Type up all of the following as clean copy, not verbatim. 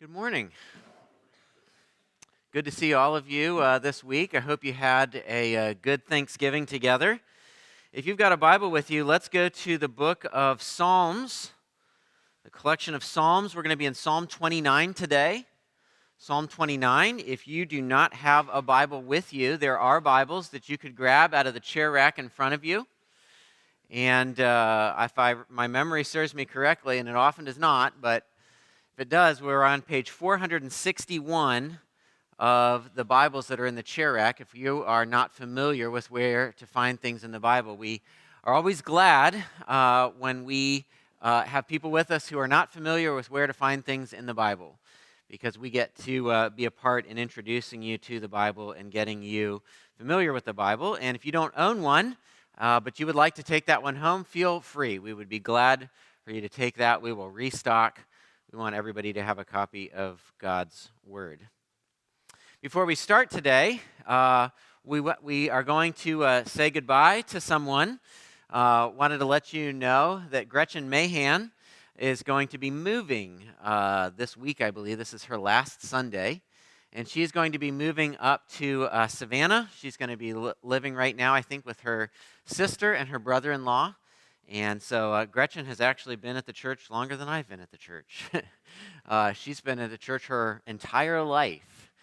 Good morning. Good to see all of you this week. I hope you had a good Thanksgiving together. If you've got a Bible with you, let's go to the book of Psalms, the collection of Psalms. We're going to be in Psalm 29 today. Psalm 29. If you do not have a Bible with you, there are Bibles that you could grab out of the chair rack in front of you. And if my memory serves me correctly, and it often does not, but if it does, we're on page 461 of the Bibles that are in the chair rack. If you are not familiar with where to find things in the Bible, we are always glad when we have people with us who are not familiar with where to find things in the Bible, because we get to be a part in introducing you to the Bible and getting you familiar with the Bible. And if you don't own one, but you would like to take that one home, feel free. We would be glad for you to take that. We will restock. We want everybody to have a copy of God's Word. Before we start today, we are going to say goodbye to someone. Wanted to let you know that Gretchen Mahan is going to be moving this week, I believe. This is her last Sunday. And she's going to be moving up to Savannah. She's going to be living right now, I think, with her sister and her brother-in-law. And so Gretchen has actually been at the church longer than I've been at the church. She's been at the church her entire life,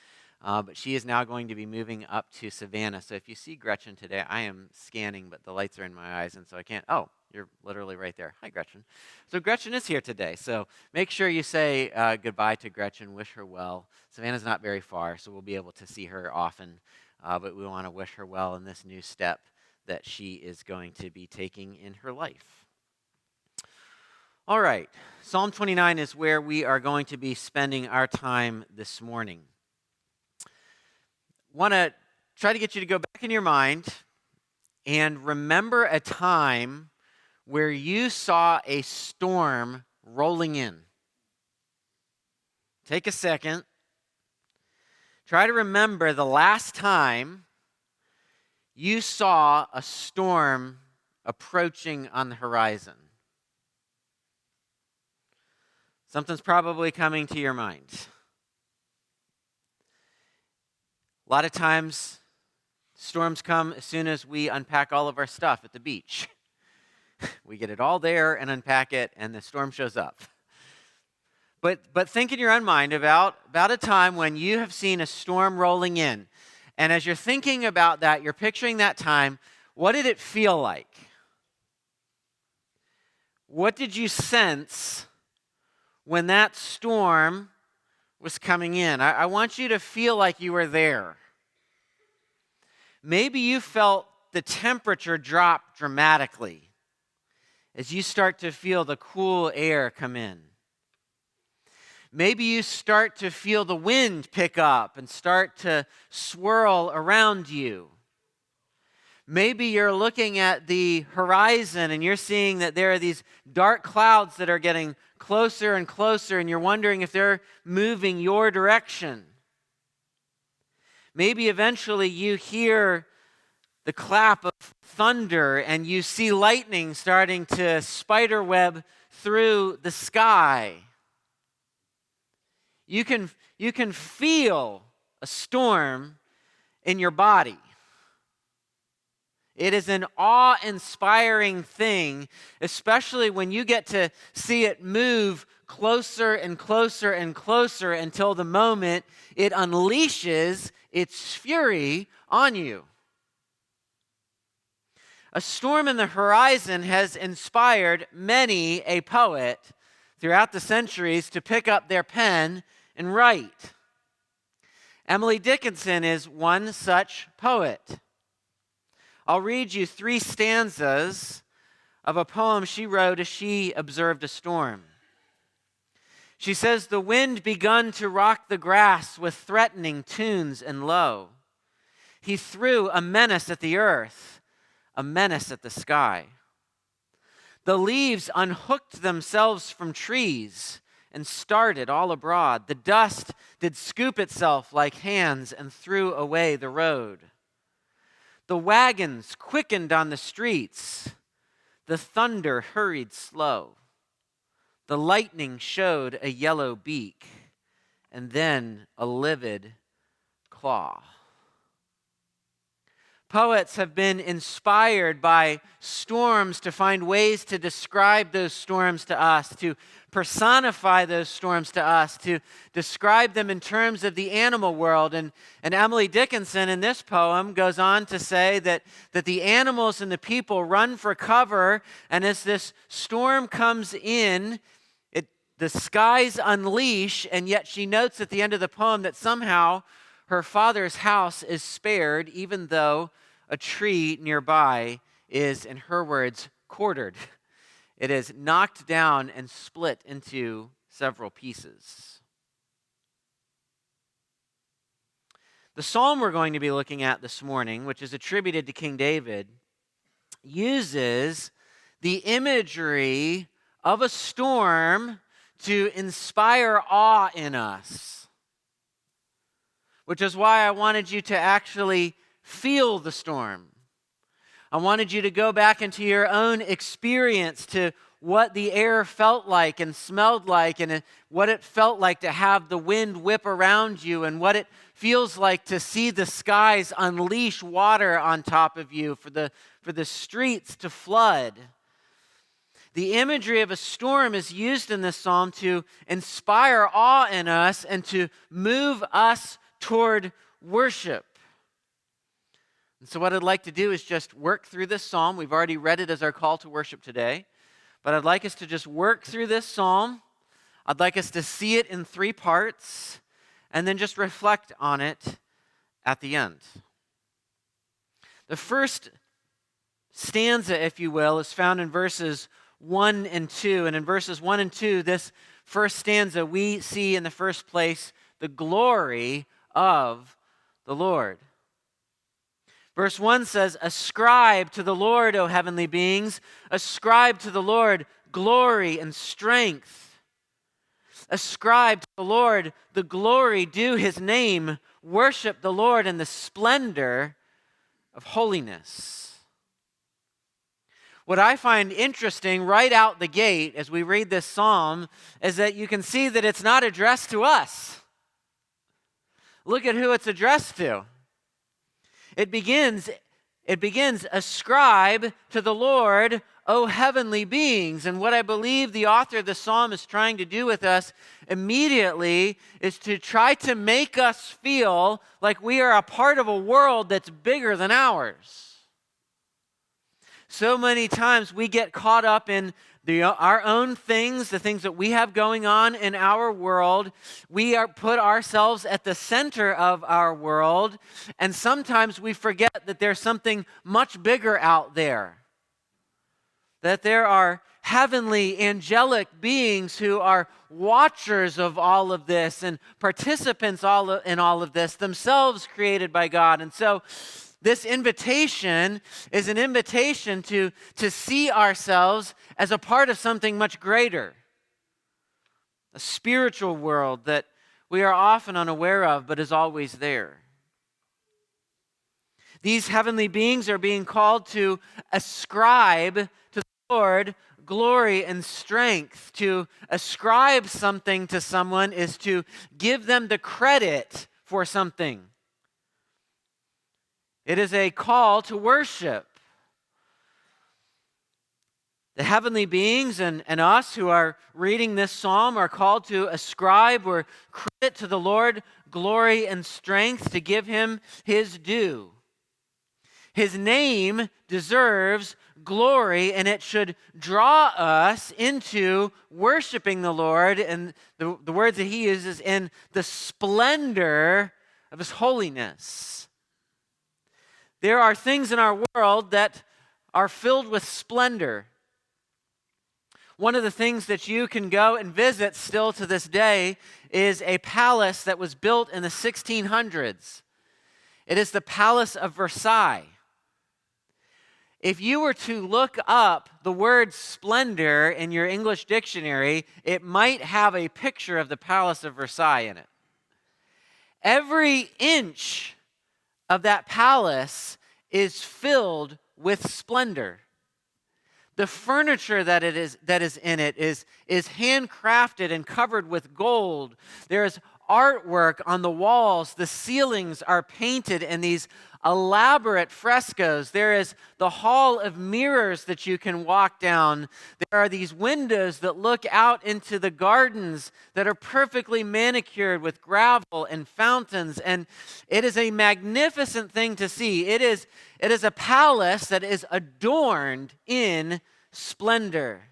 but she is now going to be moving up to Savannah. So if you see Gretchen today, I am scanning, but the lights are in my eyes, and so I can't. Oh, you're literally right there. Hi, Gretchen. So Gretchen is here today. So make sure you say goodbye to Gretchen, wish her well. Savannah's not very far, so we'll be able to see her often, but we want to wish her well in this new step that she is going to be taking in her life. All right, Psalm 29 is where we are going to be spending our time this morning. Want to try to get you to go back in your mind and remember a time where you saw a storm rolling in. Take a second. Try to remember the last time you saw a storm approaching on the horizon. Something's probably coming to your mind. A lot of times, storms come as soon as we unpack all of our stuff at the beach. We get it all there and unpack it, and the storm shows up. But think in your own mind about a time when you have seen a storm rolling in. And as you're thinking about that, you're picturing that time, what did it feel like? What did you sense when that storm was coming in? I want you to feel like you were there. Maybe you felt the temperature drop dramatically as you start to feel the cool air come in. Maybe you start to feel the wind pick up and start to swirl around you. Maybe you're looking at the horizon and you're seeing that there are these dark clouds that are getting closer and closer, and you're wondering if they're moving your direction. Maybe eventually you hear the clap of thunder and you see lightning starting to spiderweb through the sky. You can feel a storm in your body. It is an awe-inspiring thing, especially when you get to see it move closer and closer and closer until the moment it unleashes its fury on you. A storm in the horizon has inspired many a poet throughout the centuries to pick up their pen and write. Emily Dickinson is one such poet. I'll read you 3 stanzas of a poem she wrote as she observed a storm. She says, "The wind begun to rock the grass with threatening tunes and low. He threw a menace at the earth, a menace at the sky. The leaves unhooked themselves from trees and started all abroad. The dust did scoop itself like hands and threw away the road. The wagons quickened on the streets. The thunder hurried slow. The lightning showed a yellow beak. and then a livid claw. Poets have been inspired by storms to find ways to describe those storms to us, to personify those storms to us, to describe them in terms of the animal world. And Emily Dickinson in this poem goes on to say that the animals and the people run for cover, and as this storm comes in, the skies unleash, and yet she notes at the end of the poem that somehow her father's house is spared, even though a tree nearby is, in her words, quartered. It is knocked down and split into several pieces. The psalm we're going to be looking at this morning, which is attributed to King David, uses the imagery of a storm to inspire awe in us, which is why I wanted you to actually feel the storm. I wanted you to go back into your own experience to what the air felt like and smelled like, and what it felt like to have the wind whip around you, and what it feels like to see the skies unleash water on top of you, for the streets to flood. The imagery of a storm is used in this psalm to inspire awe in us and to move us toward worship. And so what I'd like to do is just work through this psalm. We've already read it as our call to worship today, but I'd like us to just work through this psalm. I'd like us to see it in 3 parts and then just reflect on it at the end. The first stanza, if you will, is found in verses 1 and 2. And in verses 1 and 2, this first stanza, we see in the first place the glory of the Lord. Verse 1 says, "Ascribe to the Lord, O heavenly beings. Ascribe to the Lord glory and strength. Ascribe to the Lord the glory due his name. Worship the Lord in the splendor of holiness." What I find interesting right out the gate as we read this psalm is that you can see that it's not addressed to us. Look at who it's addressed to. It begins, "Ascribe to the Lord, O heavenly beings." And what I believe the author of the psalm is trying to do with us immediately is to try to make us feel like we are a part of a world that's bigger than ours. So many times we get caught up in our own things, the things that we have going on in our world. We put ourselves at the center of our world, and sometimes we forget that there's something much bigger out there. That there are heavenly, angelic beings who are watchers of all of this and participants in all of this, themselves created by God. And so this invitation is an invitation to see ourselves as a part of something much greater, a spiritual world that we are often unaware of but is always there. These heavenly beings are being called to ascribe to the Lord glory and strength. To ascribe something to someone is to give them the credit for something. It is a call to worship. The heavenly beings and us who are reading this psalm are called to ascribe or credit to the Lord glory and strength, to give him his due. His name deserves glory, and it should draw us into worshiping the Lord, and the words that he uses, in the splendor of his holiness. There are things in our world that are filled with splendor. One of the things that you can go and visit still to this day is a palace that was built in the 1600s. It is the Palace of Versailles. If you were to look up the word splendor in your English dictionary, it might have a picture of the Palace of Versailles in it. Every inch of that palace is filled with splendor. The furniture that is in it is handcrafted and covered with gold. There is artwork on the walls. The ceilings are painted in these elaborate frescoes. There is the hall of mirrors that you can walk down. There are these windows that look out into the gardens that are perfectly manicured with gravel and fountains. And it is a magnificent thing to see. It is a palace that is adorned in splendor.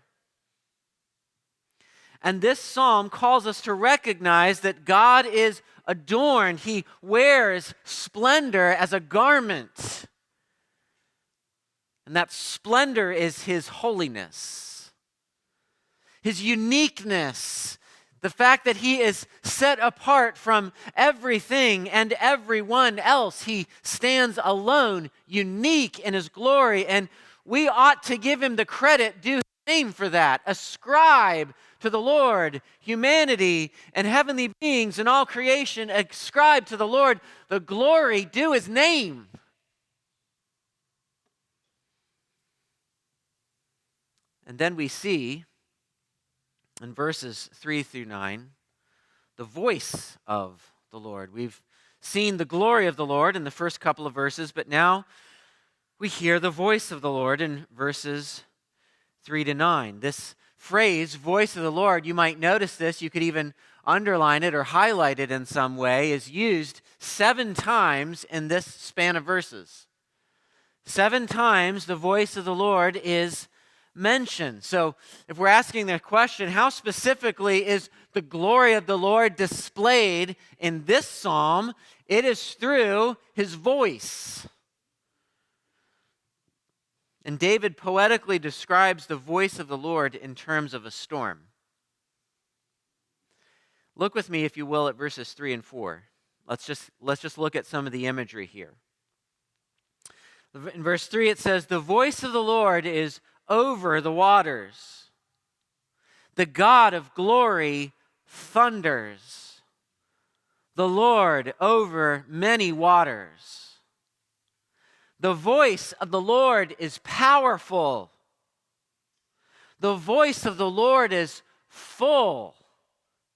And this psalm calls us to recognize that God is adorned. He wears splendor as a garment. And that splendor is his holiness, his uniqueness, the fact that he is set apart from everything and everyone else. He stands alone, unique in his glory, and we ought to give him the credit due his name for that. Ascribe to the Lord, humanity and heavenly beings and all creation, ascribe to the Lord the glory due his name. And then we see in verses 3 through 9 the voice of the Lord. We've seen the glory of the Lord in the first couple of verses, but now we hear the voice of the Lord in verses 3 to 9. This phrase, voice of the Lord, you might notice this, you could even underline it or highlight it in some way, is used 7 times in this span of verses. 7 times the voice of the Lord is mentioned. So if we're asking the question, how specifically is the glory of the Lord displayed in this psalm? It is through his voice. And David poetically describes the voice of the Lord in terms of a storm. Look with me, if you will, at verses 3 and 4. Let's just look at some of the imagery here. In verse 3 it says, "The voice of the Lord is over the waters. The God of glory thunders. The Lord over many waters. The voice of the Lord is powerful. The voice of the Lord is full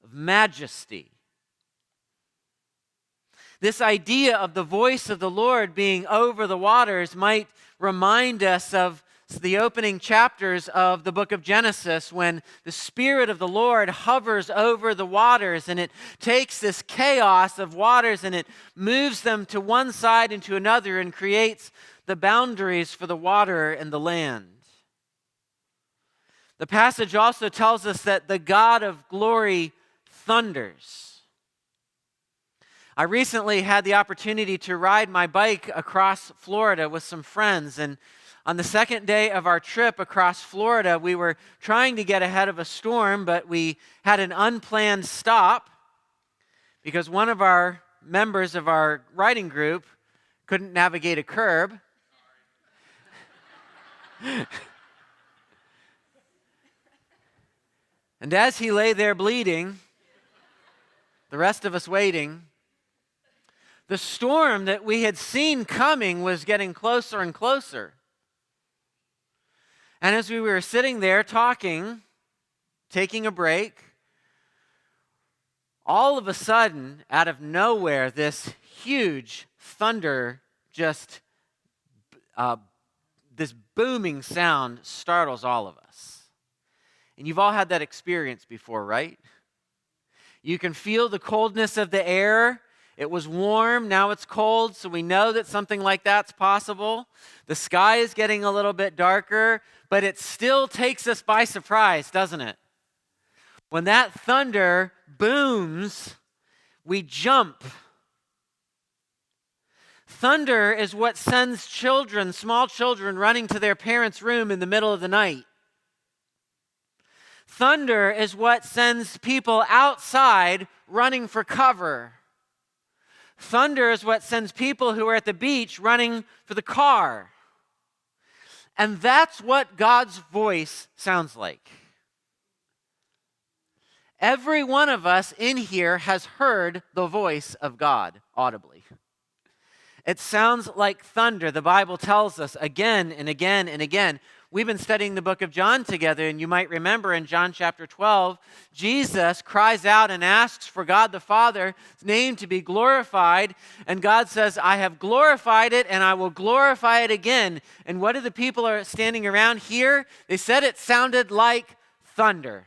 of majesty." This idea of the voice of the Lord being over the waters might remind us of the opening chapters of the book of Genesis, when the Spirit of the Lord hovers over the waters and it takes this chaos of waters and it moves them to one side and to another and creates the boundaries for the water and the land. The passage also tells us that the God of glory thunders. I recently had the opportunity to ride my bike across Florida with some friends, and on the second day of our trip across Florida, we were trying to get ahead of a storm, but we had an unplanned stop because one of our members of our riding group couldn't navigate a curb. And as he lay there bleeding, the rest of us waiting, the storm that we had seen coming was getting closer and closer. And as we were sitting there talking, taking a break, all of a sudden, out of nowhere, this huge thunder just, this booming sound startles all of us. And you've all had that experience before, right? You can feel the coldness of the air. It was warm, now it's cold, so we know that something like that's possible. The sky is getting a little bit darker, but it still takes us by surprise, doesn't it? When that thunder booms, we jump. Thunder is what sends children, small children, running to their parents' room in the middle of the night. Thunder is what sends people outside running for cover. Thunder is what sends people who are at the beach running for the car. And that's what God's voice sounds like. Every one of us in here has heard the voice of God audibly. It sounds like thunder. The Bible tells us again and again and again. we've been studying the book of John together, and you might remember in John chapter 12, Jesus cries out and asks for God the Father's name to be glorified, and God says, I have glorified it, and I will glorify it again. And what do the people are standing around here? They said it sounded like thunder.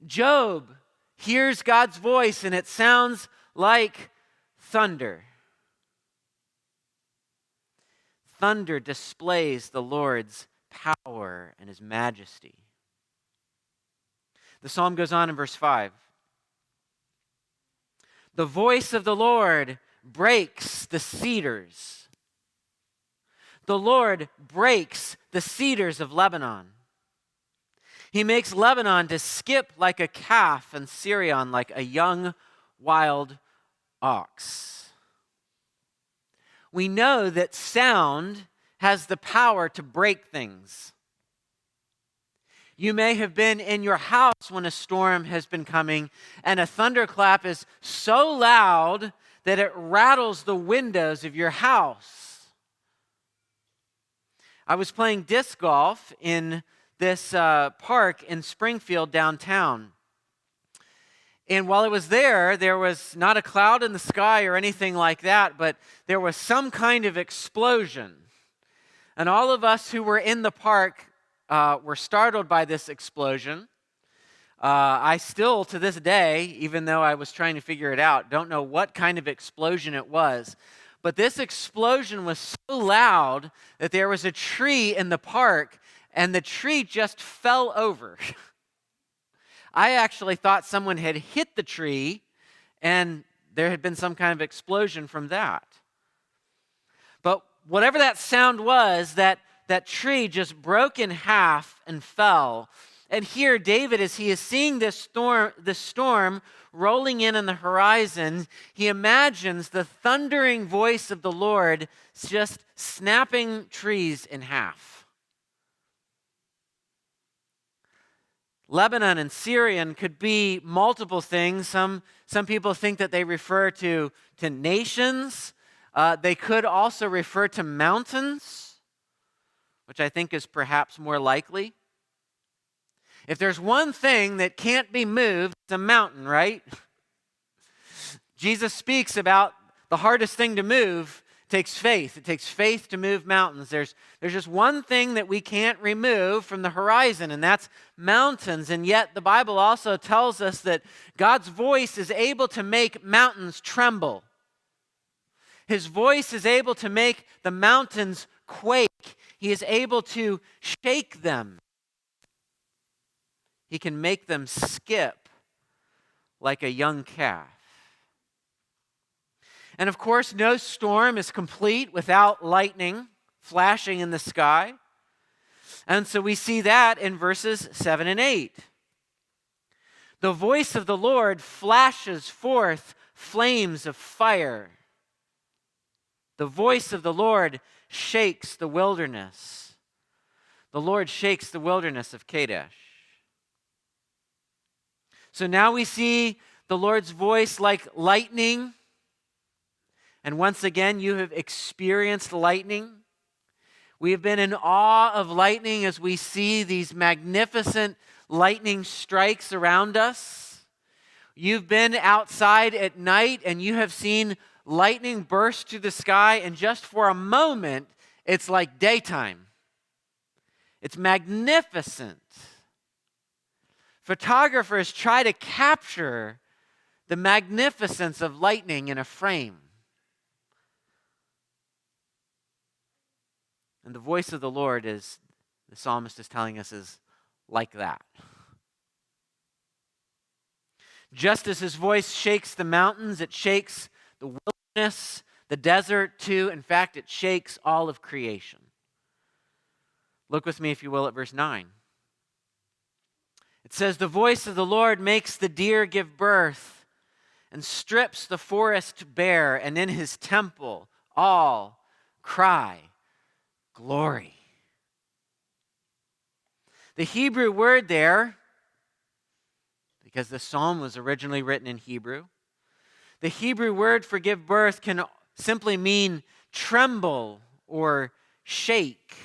Job hears God's voice, and it sounds like thunder. Thunder displays the Lord's power and his majesty. The psalm goes on in verse 5. The voice of the Lord breaks the cedars. The Lord breaks the cedars of Lebanon. He makes Lebanon to skip like a calf and Syrian like a young wild ox. We know that sound has the power to break things. You may have been in your house when a storm has been coming, and a thunderclap is so loud that it rattles the windows of your house. I was playing disc golf in this park in Springfield downtown. And while I was there, there was not a cloud in the sky or anything like that, but there was some kind of explosion. And all of us who were in the park were startled by this explosion. I still, to this day, even though I was trying to figure it out, don't know what kind of explosion it was. But this explosion was so loud that there was a tree in the park, and the tree just fell over. I actually thought someone had hit the tree, and there had been some kind of explosion from that. But whatever that sound was, that tree just broke in half and fell. And here, David, as he is seeing this storm rolling in on the horizon, he imagines the thundering voice of the Lord just snapping trees in half. Lebanon and Syrian could be multiple things. Some people think that they refer to nations. They could also refer to mountains, which I think is perhaps more likely. If there's one thing that can't be moved, it's a mountain, right? Jesus speaks about the hardest thing to move takes faith. It takes faith to move mountains. There's just one thing that we can't remove from the horizon, and that's mountains. And yet the Bible also tells us that God's voice is able to make mountains tremble. His voice is able to make the mountains quake. He is able to shake them. He can make them skip like a young calf. And of course, no storm is complete without lightning flashing in the sky. And so we see that in verses 7 and 8. The voice of the Lord flashes forth flames of fire. The voice of the Lord shakes the wilderness. The Lord shakes the wilderness of Kadesh. So now we see the Lord's voice like lightning. And once again, you have experienced lightning. We have been in awe of lightning as we see these magnificent lightning strikes around us. You've been outside at night and you have seen lightning burst through the sky, and just for a moment, it's like daytime. It's magnificent. Photographers try to capture the magnificence of lightning in a frame. And the voice of the Lord, is the psalmist is telling us, is like that. Just as his voice shakes the mountains, it shakes the wilderness, the desert too. In fact, it shakes all of creation. Look with me, if you will, at verse 9. It says, the voice of the Lord makes the deer give birth and strips the forest bare, and in his temple all cry, glory. The Hebrew word there, because the psalm was originally written in Hebrew, the Hebrew word for give birth can simply mean tremble or shake.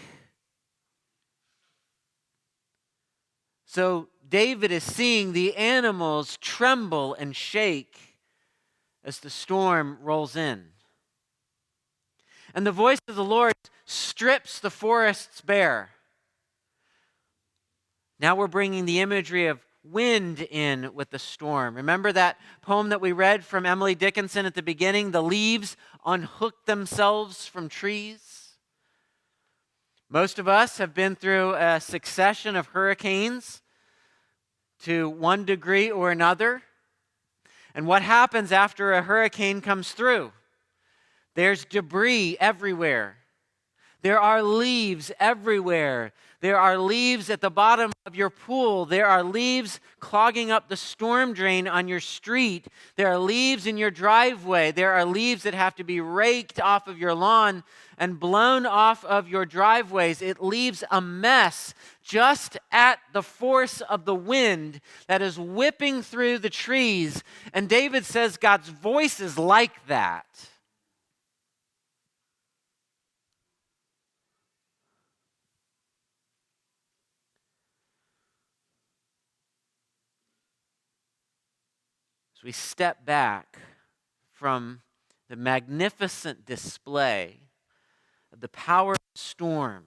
So David is seeing the animals tremble and shake as the storm rolls in. And the voice of the Lord strips the forests bare. Now we're bringing the imagery of wind in with the storm. Remember that poem that we read from Emily Dickinson at the beginning? The leaves unhook themselves from trees. Most of us have been through a succession of hurricanes to one degree or another. And what happens after a hurricane comes through? There's debris everywhere. There are leaves everywhere. There are leaves at the bottom of your pool. There are leaves clogging up the storm drain on your street. There are leaves in your driveway. There are leaves that have to be raked off of your lawn and blown off of your driveways. It leaves a mess just at the force of the wind that is whipping through the trees. And David says God's voice is like that. As we step back from the magnificent display of the power of the storm,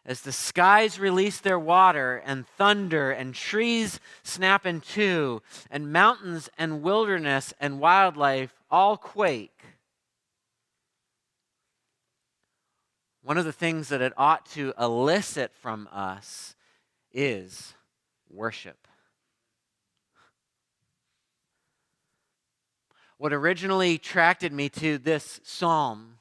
as the skies release their water and thunder and trees snap in two and mountains and wilderness and wildlife all quake, one of the things that it ought to elicit from us is worship. What originally attracted me to this psalm,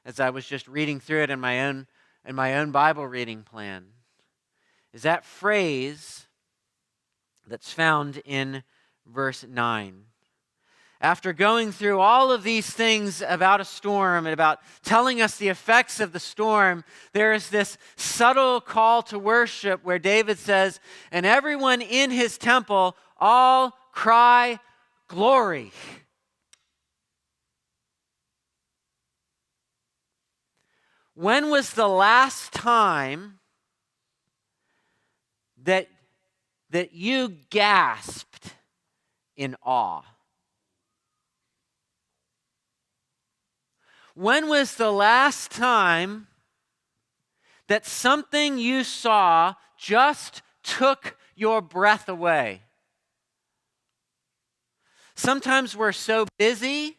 as I was just reading through it in my own Bible reading plan, is that phrase that's found in verse 9. After going through all of these things about a storm and about telling us the effects of the storm, there is this subtle call to worship where David says, "And everyone in his temple all cry glory." When was the last time that you gasped in awe? When was the last time that something you saw just took your breath away? Sometimes we're so busy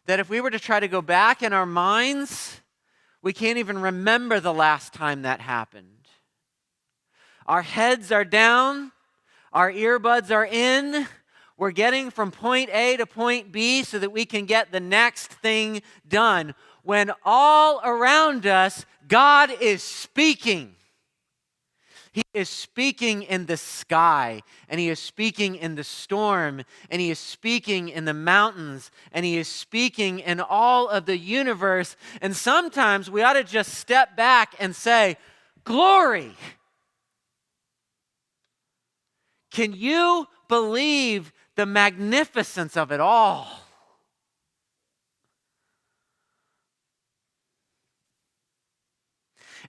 that if we were to try to go back in our minds, we can't even remember the last time that happened. Our heads are down, our earbuds are in, we're getting from point A to point B so that we can get the next thing done. When all around us, God is speaking. He is speaking in the sky, and He is speaking in the storm, and He is speaking in the mountains, and He is speaking in all of the universe. And sometimes we ought to just step back and say, "Glory!" Can you believe the magnificence of it all?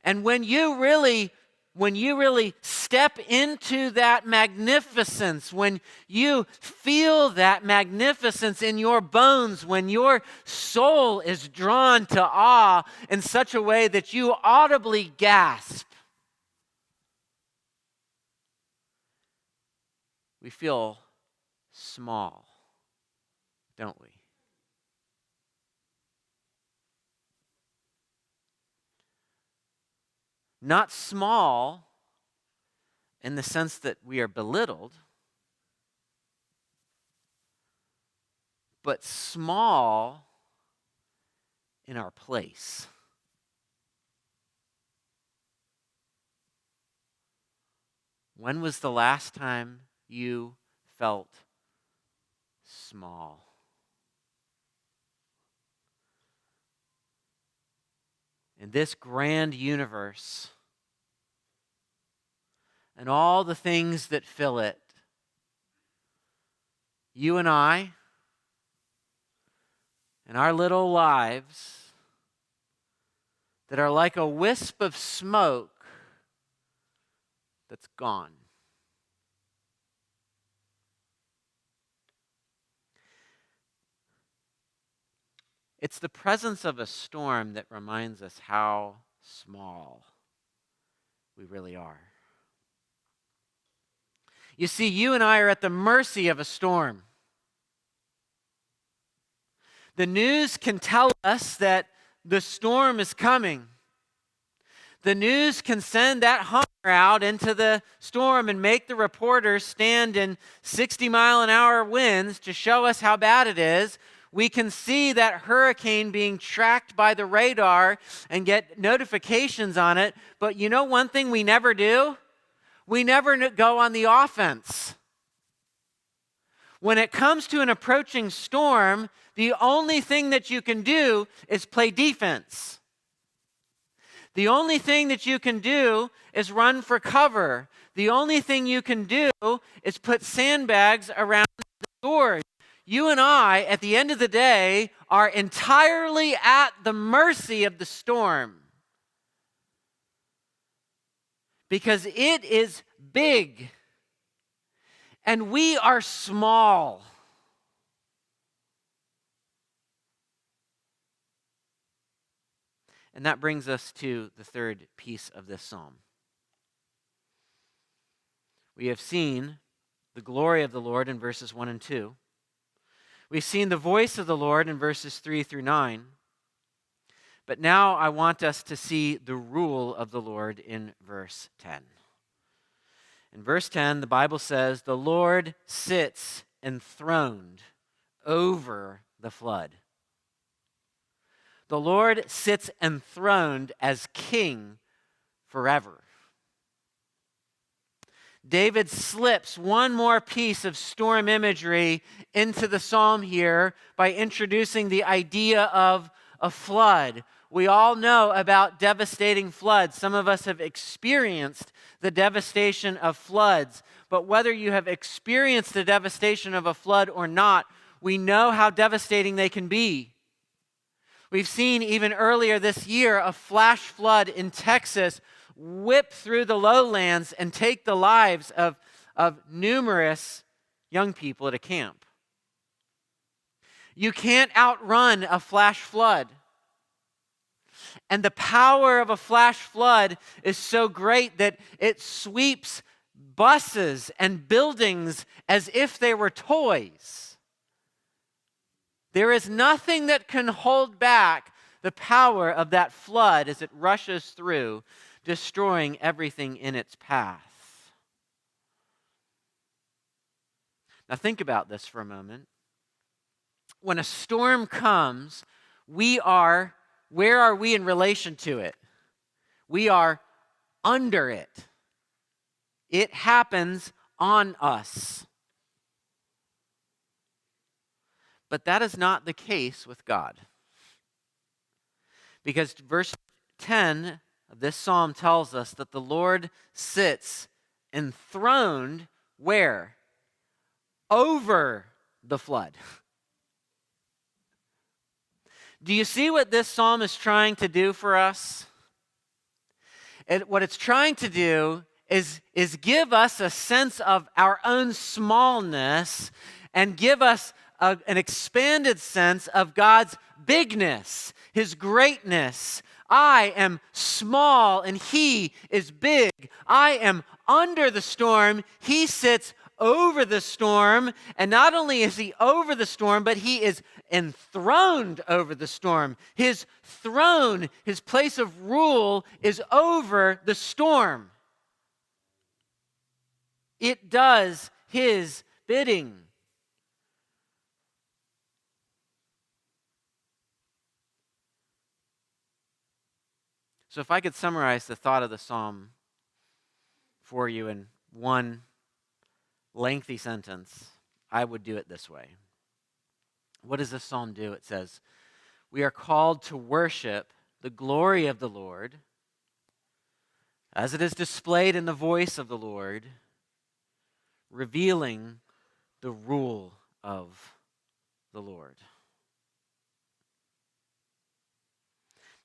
And when you really step into that magnificence, when you feel that magnificence in your bones, when your soul is drawn to awe in such a way that you audibly gasp, we feel small, don't we? Not small in the sense that we are belittled, but small in our place. When was the last time you felt small? In this grand universe and all the things that fill it, you and I, in our little lives that are like a wisp of smoke that's gone. It's the presence of a storm that reminds us how small we really are. You see, you and I are at the mercy of a storm. The news can tell us that the storm is coming. The news can send that hunter out into the storm and make the reporters stand in 60-mile-an-hour winds to show us how bad it is. We can see that hurricane being tracked by the radar and get notifications on it. But you know one thing we never do? We never go on the offense. When it comes to an approaching storm, the only thing that you can do is play defense. The only thing that you can do is run for cover. The only thing you can do is put sandbags around the doors. You and I, at the end of the day, are entirely at the mercy of the storm. Because it is big. And we are small. And that brings us to the third piece of this psalm. We have seen the glory of the Lord in verses 1 and 2. We've seen the voice of the Lord in verses 3 through 9. But now I want us to see the rule of the Lord in verse 10. In verse 10, the Bible says, "The Lord sits enthroned over the flood." The Lord sits enthroned as king forever. David slips one more piece of storm imagery into the psalm here by introducing the idea of a flood. We all know about devastating floods. Some of us have experienced the devastation of floods. But whether you have experienced the devastation of a flood or not, we know how devastating they can be. We've seen even earlier this year a flash flood in Texas whip through the lowlands and take the lives of numerous young people at a camp. You can't outrun a flash flood. And the power of a flash flood is so great that it sweeps buses and buildings as if they were toys. There is nothing that can hold back the power of that flood as it rushes through, destroying everything in its path. Now think about this for a moment. When a storm comes, where are we in relation to it? We are under it. It happens on us. But that is not the case with God. Because verse 10 of this psalm tells us that the Lord sits enthroned where? Over the flood. Do you see what this psalm is trying to do for us? What it's trying to do is give us a sense of our own smallness and give us an expanded sense of God's bigness, His greatness. I am small and He is big. I am under the storm. He sits over the storm. And not only is He over the storm, but He is enthroned over the storm. His throne, His place of rule, is over the storm. It does His bidding. So if I could summarize the thought of the psalm for you in one lengthy sentence, I would do it this way. What does this psalm do? It says, we are called to worship the glory of the Lord as it is displayed in the voice of the Lord, revealing the rule of the Lord.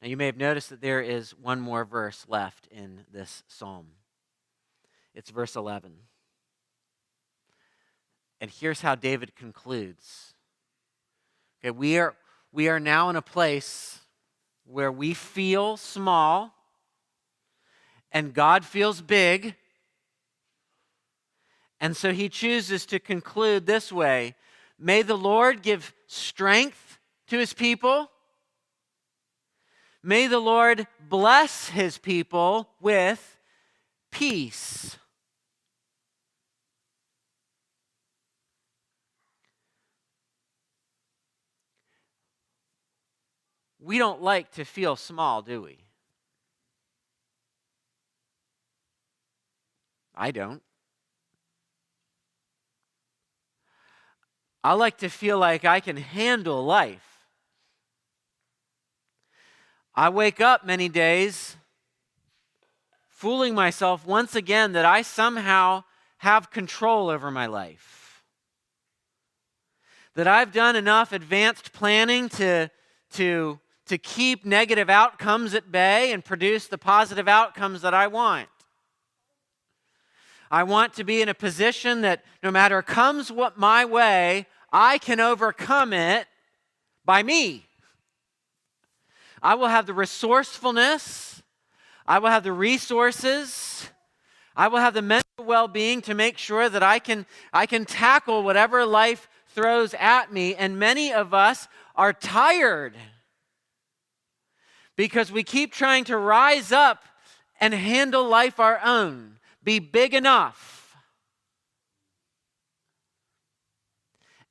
Now you may have noticed that there is one more verse left in this psalm. It's verse 11. And here's how David concludes. Okay, we are now in a place where we feel small and God feels big. And so he chooses to conclude this way: may the Lord give strength to his people. May the Lord bless his people with peace. We don't like to feel small, do we? I don't. I like to feel like I can handle life. I wake up many days fooling myself once again that I somehow have control over my life. That I've done enough advanced planning to keep negative outcomes at bay and produce the positive outcomes that I want. I want to be in a position that no matter comes what my way, I can overcome it by me. I will have the resourcefulness, I will have the resources, I will have the mental well-being to make sure that I can tackle whatever life throws at me. And many of us are tired because we keep trying to rise up and handle life our own, be big enough.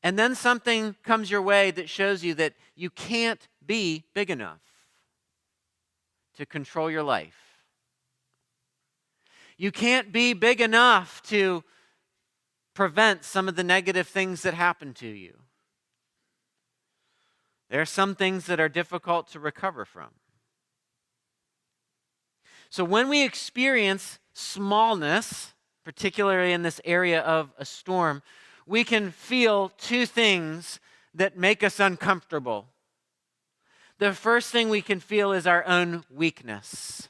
And then something comes your way that shows you that you can't be big enough to control your life. You can't be big enough to prevent some of the negative things that happen to you. There are some things that are difficult to recover from. So when we experience smallness, particularly in this area of a storm, we can feel two things that make us uncomfortable. The first thing we can feel is our own weakness.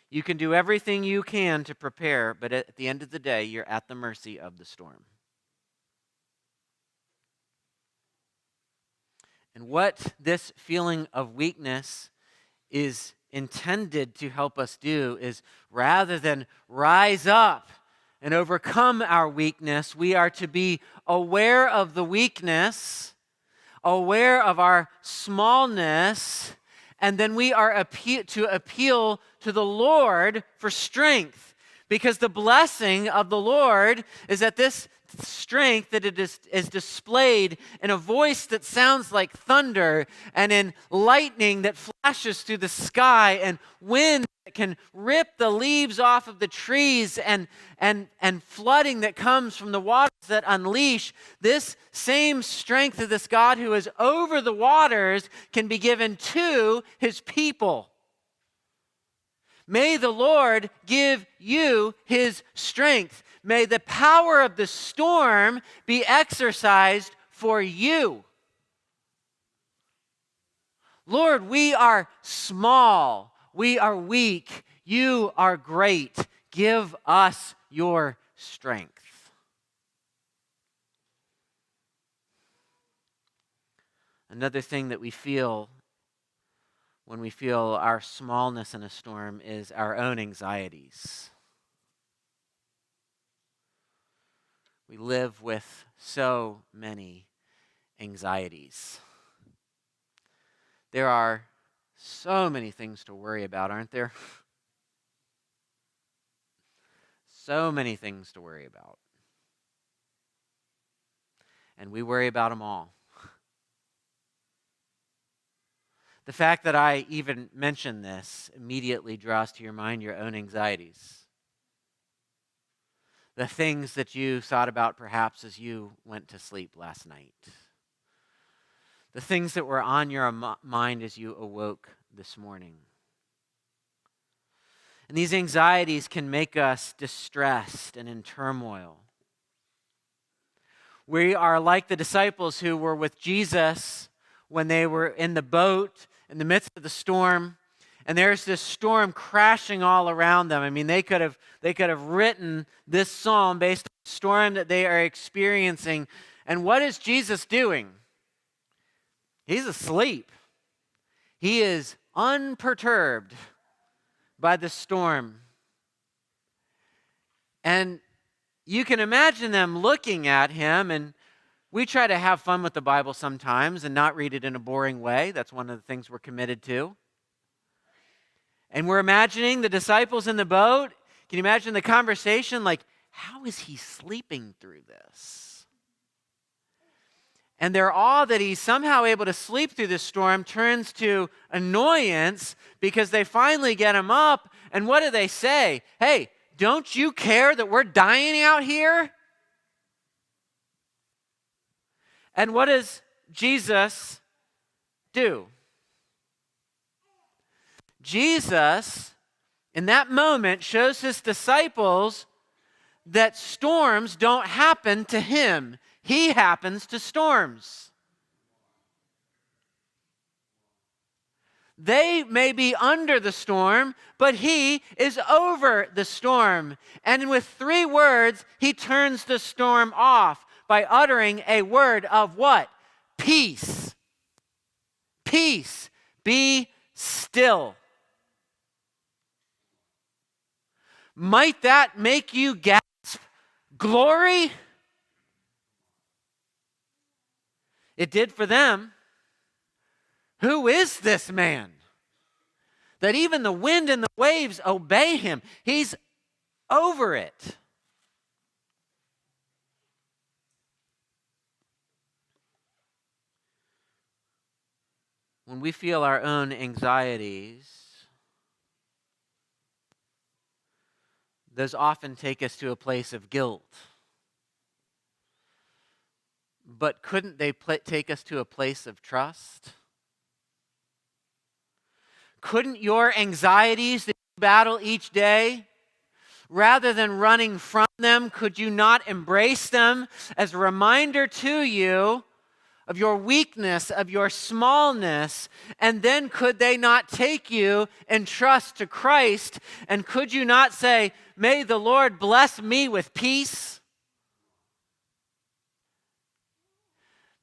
You can do everything you can to prepare, but at the end of the day, you're at the mercy of the storm. And what this feeling of weakness is intended to help us do is, rather than rise up and overcome our weakness, we are to be aware of the weakness, aware of our smallness, and then we are to appeal to the Lord for strength. Because the blessing of the Lord is that this strength that it is displayed in a voice that sounds like thunder, and in lightning that flashes through the sky, and wind that can rip the leaves off of the trees, and flooding that comes from the waters that unleash. This same strength of this God who is over the waters can be given to his people. May the Lord give you his strength. May the power of the storm be exercised for you. Lord, we are small. We are weak. You are great. Give us your strength. Another thing that we feel when we feel our smallness in a storm is our own anxieties. We live with so many anxieties. There are so many things to worry about, aren't there? So many things to worry about. And we worry about them all. The fact that I even mention this immediately draws to your mind your own anxieties. The things that you thought about perhaps as you went to sleep last night. The things that were on your mind as you awoke this morning. And these anxieties can make us distressed and in turmoil. We are like the disciples who were with Jesus when they were in the boat in the midst of the storm, And there's this storm crashing all around them. I mean, they could have written this psalm based on the storm that they are experiencing. And what is Jesus doing? He's asleep. He is unperturbed by the storm. And you can imagine them looking at him, and we try to have fun with the Bible sometimes and not read it in a boring way. That's one of the things we're committed to. And we're imagining the disciples in the boat. Can you imagine the conversation? Like, how is he sleeping through this? And their awe that he's somehow able to sleep through this storm turns to annoyance because they finally get him up. And what do they say? Hey, don't you care that we're dying out here? And what does Jesus do? Jesus, in that moment, shows his disciples that storms don't happen to him. He happens to storms. They may be under the storm, but he is over the storm. And with 3 words, he turns the storm off by uttering a word of what? Peace. Peace. Be still. Might that make you gasp? Glory? It did for them. Who is this man? That even the wind and the waves obey him. He's over it. When we feel our own anxieties, those often take us to a place of guilt. But couldn't they take us to a place of trust? Couldn't your anxieties that you battle each day, rather than running from them, could you not embrace them as a reminder to you of your weakness, of your smallness? And then could they not take you in trust to Christ? And could you not say, may the Lord bless me with peace?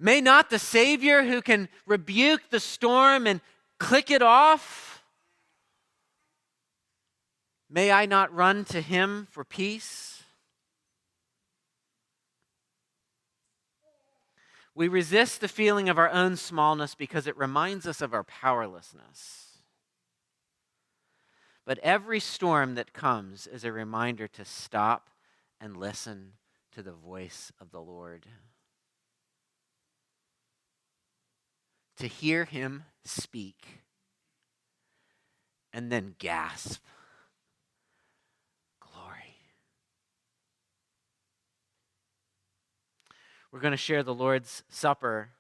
May not the Savior who can rebuke the storm and click it off, may I not run to him for peace? We resist the feeling of our own smallness because it reminds us of our powerlessness. But every storm that comes is a reminder to stop and listen to the voice of the Lord. To hear him speak and then gasp, glory. We're going to share the Lord's Supper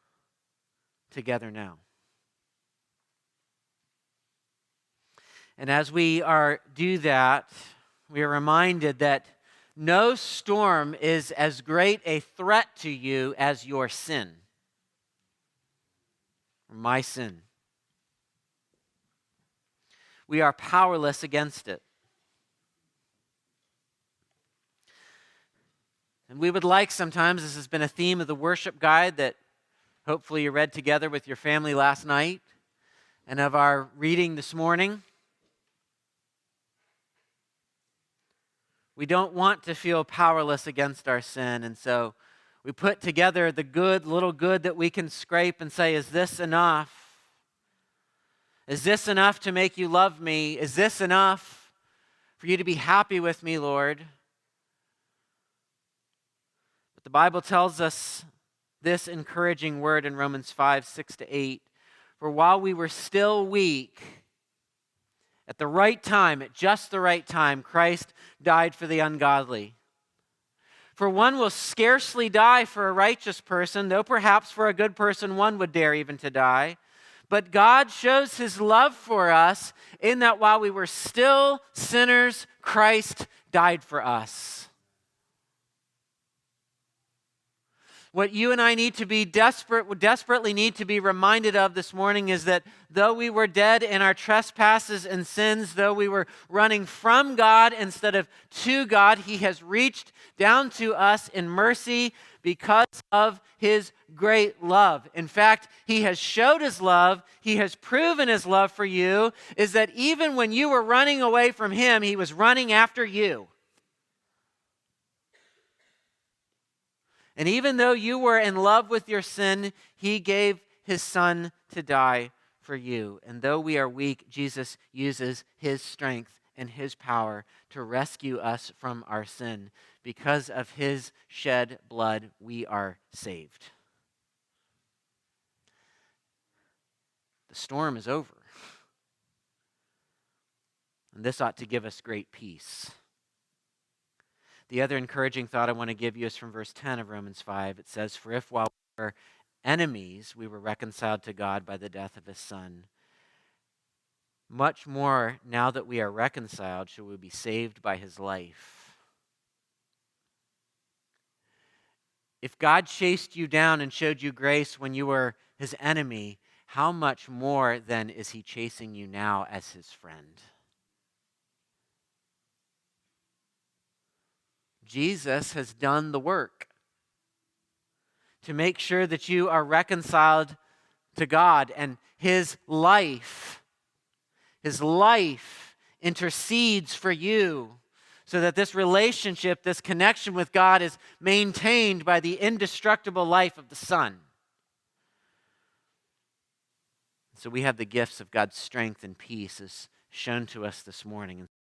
together now. And as we do that, we are reminded that no storm is as great a threat to you as your sin. My sin. We are powerless against it. And we would like sometimes, this has been a theme of the worship guide that hopefully you read together with your family last night, and of our reading this morning. We don't want to feel powerless against our sin, and so we put together the little good that we can scrape and say, is this enough? Is this enough to make you love me? Is this enough for you to be happy with me, Lord? But the Bible tells us this encouraging word in Romans 5:6-8. For while we were still weak, at the right time, at just the right time, Christ died for the ungodly. For one will scarcely die for a righteous person, though perhaps for a good person one would dare even to die. But God shows his love for us in that while we were still sinners, Christ died for us. What you and I need to be desperately need to be reminded of this morning is that though we were dead in our trespasses and sins, though we were running from God instead of to God, He has reached down to us in mercy because of His great love. In fact, He has showed His love, He has proven His love for you, is that even when you were running away from Him, He was running after you. And even though you were in love with your sin, He gave His Son to die for you. And though we are weak, Jesus uses His strength and His power to rescue us from our sin. Because of His shed blood, we are saved. The storm is over. And this ought to give us great peace. The other encouraging thought I want to give you is from verse 10 of Romans 5. It says, "For if while we were enemies, we were reconciled to God by the death of His Son, much more now that we are reconciled shall we be saved by His life." If God chased you down and showed you grace when you were His enemy, how much more then is He chasing you now as His friend? Jesus has done the work to make sure that you are reconciled to God, and His life intercedes for you so that this relationship, this connection with God is maintained by the indestructible life of the Son. So we have the gifts of God's strength and peace as shown to us this morning.